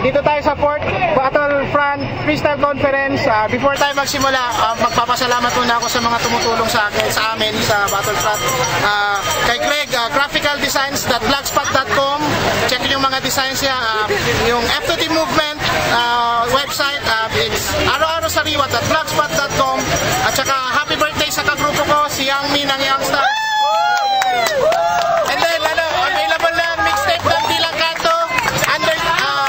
Dito tayo sa Port Battlefront Freestyle Conference. Before tayo magsimula, magpapasalamat muna ako sa mga tumutulong sa amin sa Battlefront. Kay Greg, graphical-designs.blogspot.com. Check yung mga designs niya. Yung F2T Movement website, it's araw-araw-sariwat.blogspot.com. At saka happy birthday sa kagrupo ko, si Yang Mi ng Youngstars. And then, available na mixtape ng Dilang Kanto,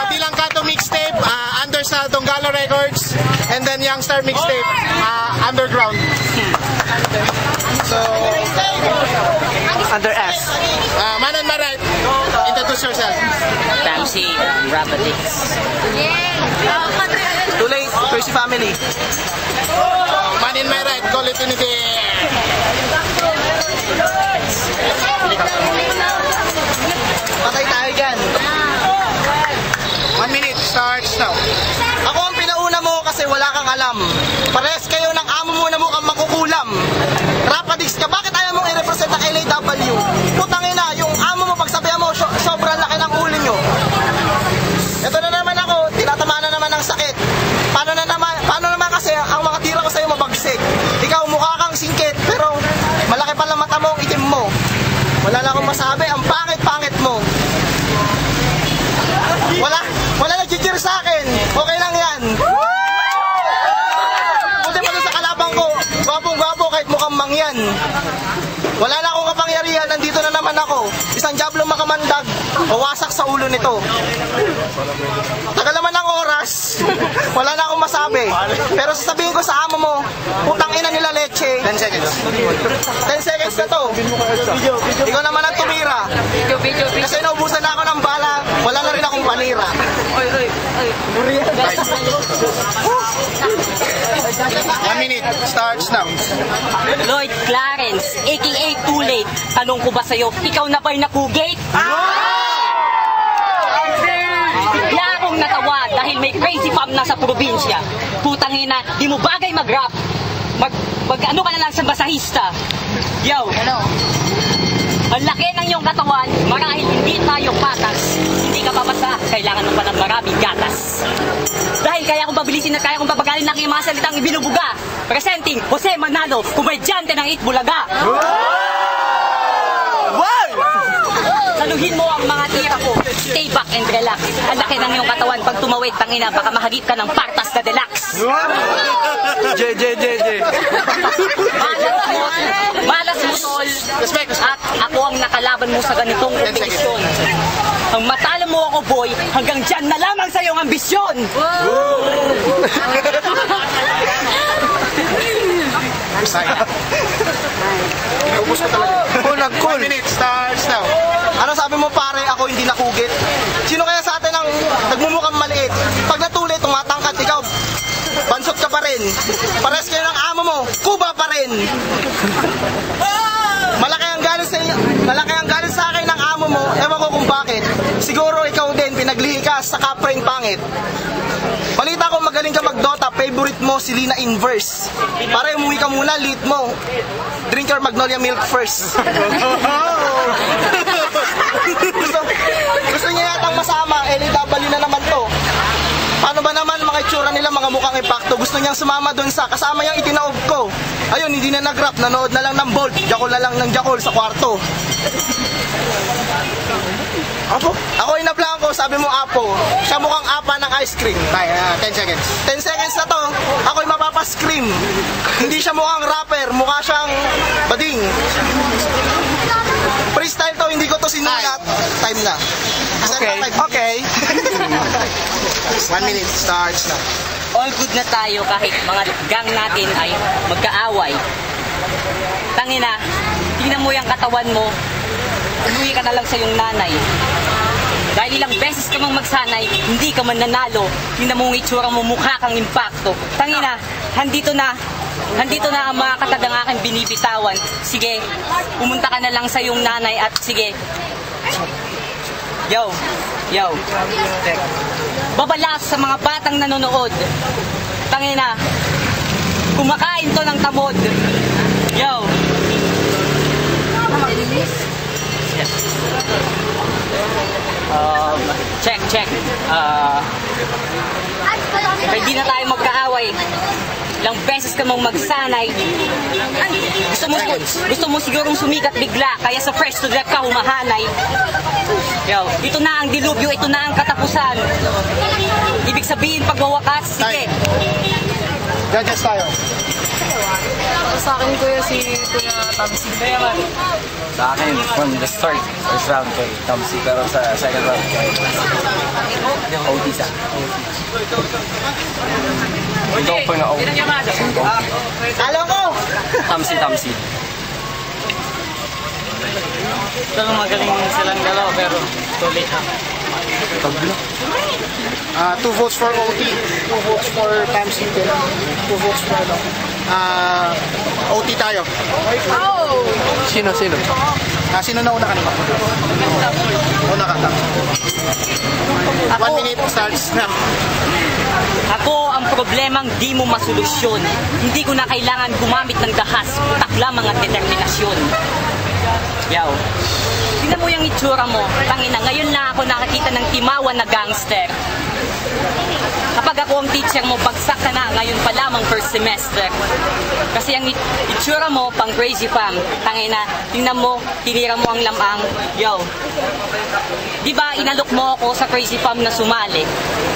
Dilang Kanto mixtape, under sa Donggala Records, and then Youngstar mixtape, underground. So, under S. Man on my right, introduce yourself. Tamsi, Rapidix. Too late, Crazy Family. Man in my right, call it in the Patay tayo dyan. 1 minute starts now. Ako ang pinauna mo kasi wala kang alam. Pares kayo ng amo mo na mukhang makukulam. Rapadix ka, bakit ayaw mong i-represent ang LAW? Putang ina, yung amo mo pagsabihan mo, sobrang laki ng ulo nyo. Ito na naman ako, tinatamaan na naman ng sakit. Paano naman kasi ang mga tira ko sa'yo mabagsik. Ikaw mukha kang singkit, pero malaki pala mata mo, itim mo. Wala na akong masabi, ang pangit-pangit mo. Wala nag-cheer sa akin. Okay lang yan. Buti pa doon sa kalabang ko, gwapong-gwapo kahit mukhang mangyan. Wala na akong kapangyarihan, nandito na naman ako. Isang diablo makamandag, wawasak sa ulo nito. Tagal naman ng oras, wala na akong masabi. Pero sasabihin ko sa amo mo, putang ina nila leche. 10 seconds. 10 seconds na to. Ikaw naman ang tumira. Kasi naubusan na ako ng bala, wala na rin akong panira. 1 minute starts now. Lloyd Clarence, aka Too Late. Tanong ko ba sa'yo, ikaw na ba'y nakugate? Bigla akong natawa dahil may crazy fam na sa probinsya. Putang ina, di mo bagay mag-rap. Ano ka na lang sa basahista. Yo, ang laki ng iyong katawan, marahil hindi tayo patas. Hindi ka babasa, kailangan mo pa ng maraming gatas. Dahil kaya kong pabilisin at kaya kong papagalin ng iyong mga salitang ibinubuga. Presenting Jose Manalo, komedyante ng Itbulaga. Saluhin mo ang mga tira ko. Stay back and relax. Ang laki ng iyong katawan pag tumawid, tangina, baka mahagip ka ng partas na deluxe. Malas mo, tol. At ako ang nakalaban mo sa ganitong kompetisyon. Ang matalo mo ako, boy, hanggang dyan na lamang sa iyong ambisyon. Inaubos ko talaga. Nag-cool. 1 minute starts now. Ano sabi mo pare, ako hindi nakugit? Sino kaya sa atin ang nagmumukhang maliit? Pag natuloy, tumatangkat, ikaw, bansot ka pa rin. Pares kayo ng amo mo, kuba pa rin. Malaki ang galit sa akin ng amo mo, ewan ko kung bakit. Siguro ikaw din, pinaglihi ka sa kapreng pangit. Balita ko magaling ka mag-Dota, favorite mo si Lina Inverse. Para umuwi ka muna, lit mo. Drink your Magnolia milk first. Gusto niya yatang masama, LAW na naman to. Paano ba naman mga itsura nila, mga mukhang impacto? Gusto niyang sumama doon sa kasama niyang itinaob ko. Ayun, hindi na nag-rap, nanood na lang ng Bolt. Jakol na lang ng Jakol sa kwarto. Ako inablaan ko, sabi mo Apo. Siya mukhang apa ng ice cream. 10 seconds. 10 seconds na to, ako'y mapapascream. Hindi siya mukhang rapper, mukha siyang bading. Freestyle to, hindi ko to sinulat. Time na. Okay. 1 minute starts now. All good na tayo kahit mga gang natin ay magkaaway. Tangina, tingnan mo yung katawan mo, umuwi ka na lang sa iyong nanay. Dahil ilang beses ka mang magsanay, hindi ka man nanalo. Tingnan mo ang itsura mo, mukha kang impacto. Tangina, handito na ang mga katagang aking binibitawan. Sige, pumunta ka na lang sa iyong nanay at sige. Yo. Babalas sa mga batang nanonood. Tangina, kumakain to ng tamod. Yo. Yes. Check. Hindi na tayo magkaaway. Ilang beses ka mong magsanay. Gusto mo sigurong sumikat bigla, kaya sa fresh to death ka humahanay. Yo, ito na ang dilubyo, ito na ang katapusan. Ibig sabihin pagwawakas, sige. Judges tayo. Sa akin, kuya, si Kuya Tamsi. Sa akin, from the start, first round kay Tomsi, pero sa second round kay OT sa. Ito po na OT. Alam ko! Tamsi. Pero magaling silang dalawa, pero tuloy ha. 2 votes for OT, 2 votes for Tamsi, 2 votes for OT tayo. Sino? Sino na una kanina? Una ka. 1 minute starts now. Ako ang problemang di mo masolusyon. Hindi ko na kailangan gumamit ng dahas, utak lamang at determinasyon. Yaw. Tingnan mo yung itsura mo. Tangina, ngayon na ako nakakita ng timawan na gangster. Kapag ako ang teacher mo, bagsak ka na ngayon pa lamang first semester. Kasi ang itsura mo, pang crazy fam. Tangina, tingnan mo, tinira mo ang lamang. Yo. Di ba inalok mo ako sa crazy fam na sumali?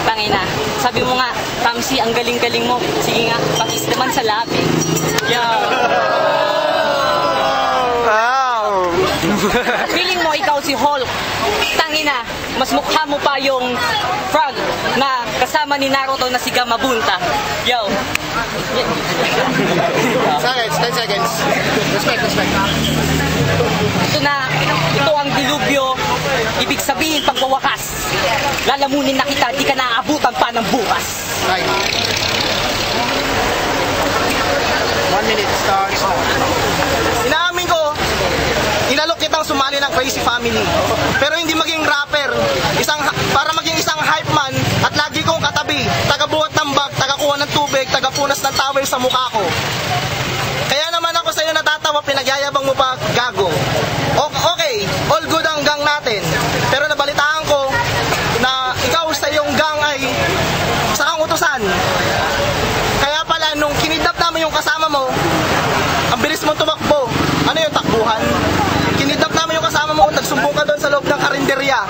Tangina, sabi mo nga, Tamsi, ang galing-galing mo. Sige nga, pakis naman sa labi. Yo. Feeling mo ikaw si Hulk. Tangina, mas mukha mo pa yung frog na kasama ni Naruto na si Gamabunta. Yo. Seconds, 10 seconds. Respect. Ito ang dilubyo. Ibig sabihin pagwawakas. Lalamunin na kita, di ka naaabutan pa ng bukas. Right. 1 minute starts now. Inaamin ko, inalok kitang sumali ng Crazy Family. Pero hindi maging rapper. Para maging isang hype man at lagi kong katabi. Tagabuhat ng bag, tagakuha ng tubig, tagapunas ng towel sa mukha ko. Kaya naman ako sa'yo natatawa, pinagyayabang mo pa, gago. Okay, all good ang gang natin. Pero nabalitaan ko na ikaw sa iyong gang ay isa kang utusan. Kaya pala, nung kinidnap namin yung kasama mo, ang bilis mong tumakbo. Ano yung takbuhan? Kinidnap namin yung kasama mo, nagsumbong ka doon sa loob ng karinderya.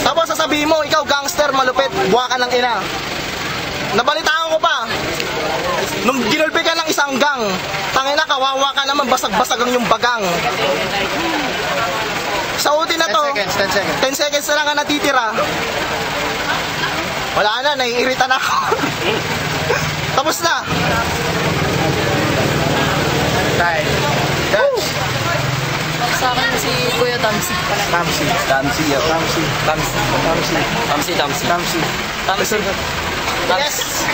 Tapos sasabihin mo, ikaw gangster, malupit, buha ka ng ina. Nabalitaan ko pa, nung ginulpi ka ng isang gang, tangina, kawawa ka naman, basag-basag ang yung bagang. Sa uti na to, 10 seconds. 10 seconds na lang ang natitira. Wala na, naiirita na ako. Tapos na. Time. Judge. Sa akin, si Kuya Tamsi. Tamsi. Yes.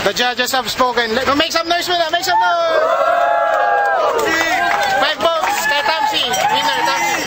The judges have spoken. Make some noise with them. Make some noise. 5 votes kay Tamsi. Winner, Tamsi.